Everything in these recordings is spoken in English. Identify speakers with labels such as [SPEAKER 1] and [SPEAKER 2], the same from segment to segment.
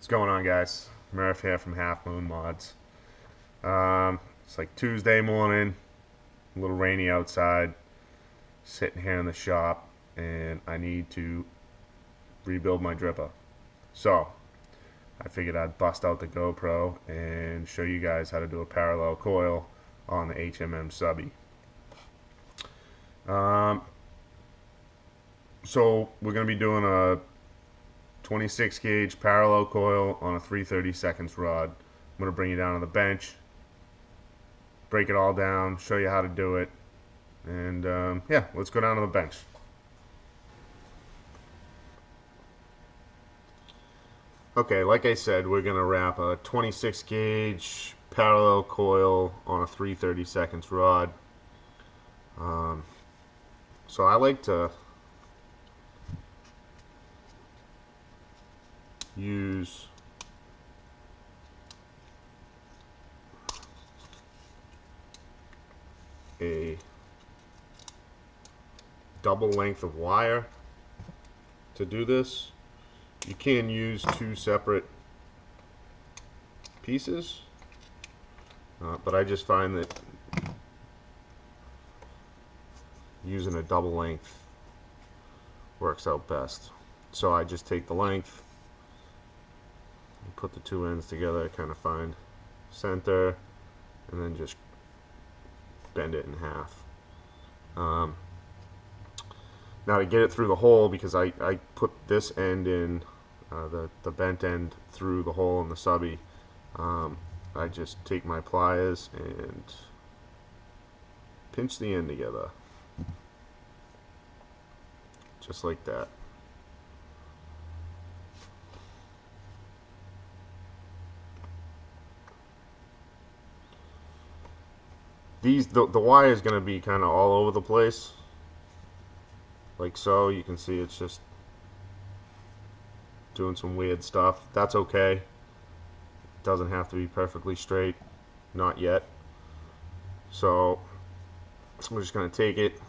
[SPEAKER 1] What's going on, guys? Murph here from Half Moon Mods. It's like Tuesday morning, a little rainy outside, sitting here in the shop, and I need to rebuild my dripper. So, I figured I'd bust out the GoPro and show you guys how to do a parallel coil on the HMM Subby. So, we're going to be doing a 26 gauge parallel coil on a 3/32 rod. I'm going to bring you down to the bench, break it all down, show you how to do it, and yeah, let's go down to the bench. Okay, like I said, we're going to wrap a 26 gauge parallel coil on a 3/32 rod. So I like to use a double length of wire to do this. You can use two separate pieces, but I just find that using a double length works out best. So I just take the length, put the two ends together, kind of find center, and then just bend it in half. Now to get it through the hole, because I put this end in, the bent end through the hole in the subby, I just take my pliers and pinch the end together, just like that. The wire is going to be kind of all over the place, like so. You can see it's just doing some weird stuff. That's okay. It doesn't have to be perfectly straight, not yet. So I'm just going to take it.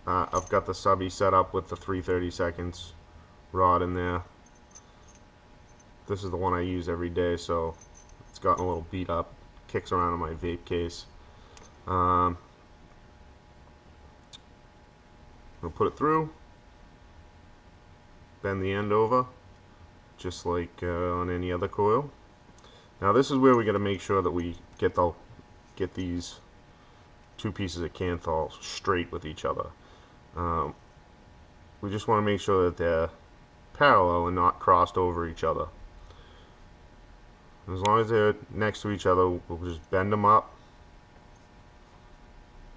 [SPEAKER 1] I've got the subby set up with the 3/32 rod in there. This is the one I use every day, so it's gotten a little beat up. Kicks around in my vape case. I'll put it through, bend the end over, just like on any other coil. Now this is where we got to make sure that we get these two pieces of Canthal straight with each other. We just want to make sure that they're parallel and not crossed over each other. As long as they're next to each other, we'll just bend them up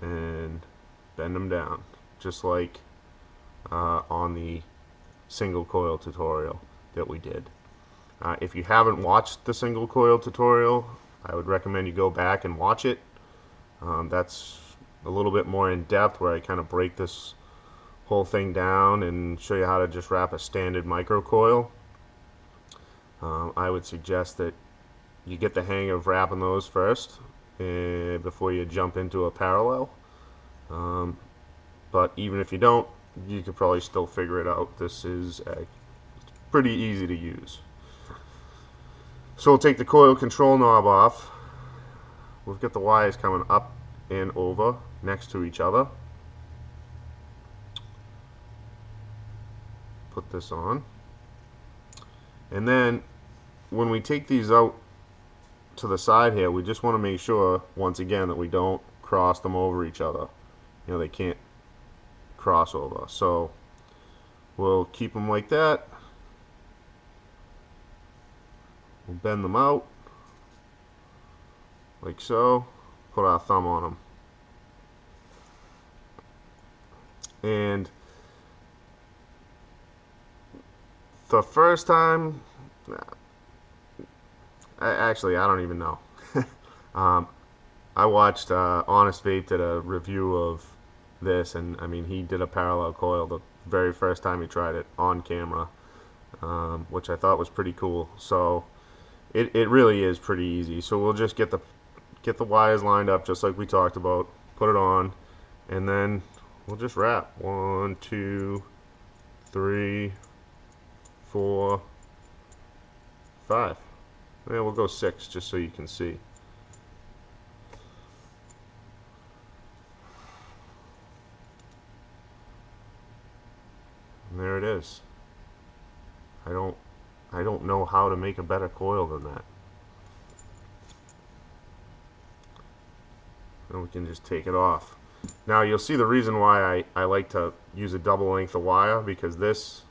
[SPEAKER 1] and bend them down, just like on the single coil tutorial that we did. If you haven't watched the single coil tutorial, I would recommend you go back and watch it. That's a little bit more in depth, where I kind of break this whole thing down and show you how to just wrap a standard micro coil. I would suggest that you get the hang of wrapping those first before you jump into a parallel. But even if you don't, you could probably still figure it out. This is pretty easy to use. So we'll take the coil control knob off. We've got the wires coming up and over next to each other. Put this on. And then when we take these out to the side here, we just want to make sure, once again, that we don't cross them over each other. You know, they can't cross over. So we'll keep them like that. We'll bend them out like so, put our thumb on them, and the first time, I don't even know. I watched Honest Vape did a review of this, and I mean, he did a parallel coil the very first time he tried it on camera, which I thought was pretty cool. So it really is pretty easy. So we'll just get the wires lined up just like we talked about, put it on, and then we'll just wrap. 1, 2, 3, 4, 5. Yeah, we'll go 6 just so you can see. And there it is. I don't know how to make a better coil than that. And we can just take it off. Now you'll see the reason why I like to use a double length of wire, because this,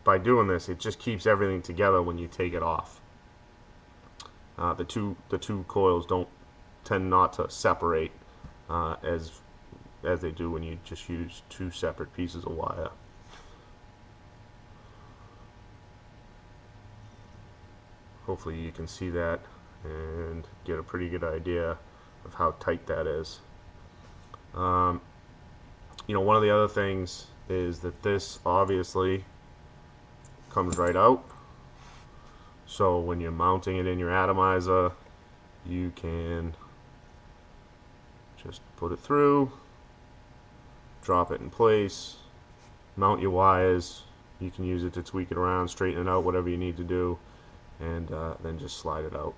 [SPEAKER 1] by doing this, it just keeps everything together when you take it off. The two coils don't tend not to separate as they do when you just use 2 separate pieces of wire. Hopefully you can see that and get a pretty good idea of how tight that is. You know, one of the other things is that this obviously comes right out. So when you're mounting it in your atomizer, you can just put it through, drop it in place, mount your wires. You can use it to tweak it around, straighten it out, whatever you need to do, and then just slide it out.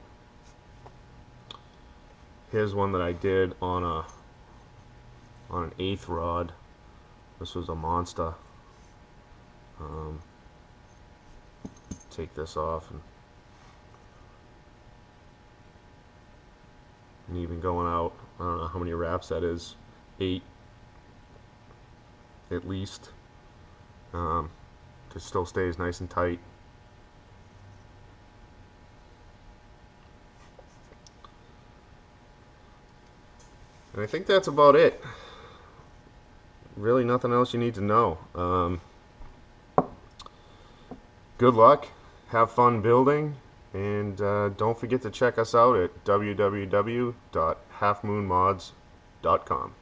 [SPEAKER 1] Here's one that I did on an 1/8 rod. This was a monster. Take this off, and even going out, I don't know how many wraps that is, 8 at least. It still stays nice and tight. And I think that's about it. Really nothing else you need to know. Good luck, have fun building, and don't forget to check us out at www.halfmoonmods.com.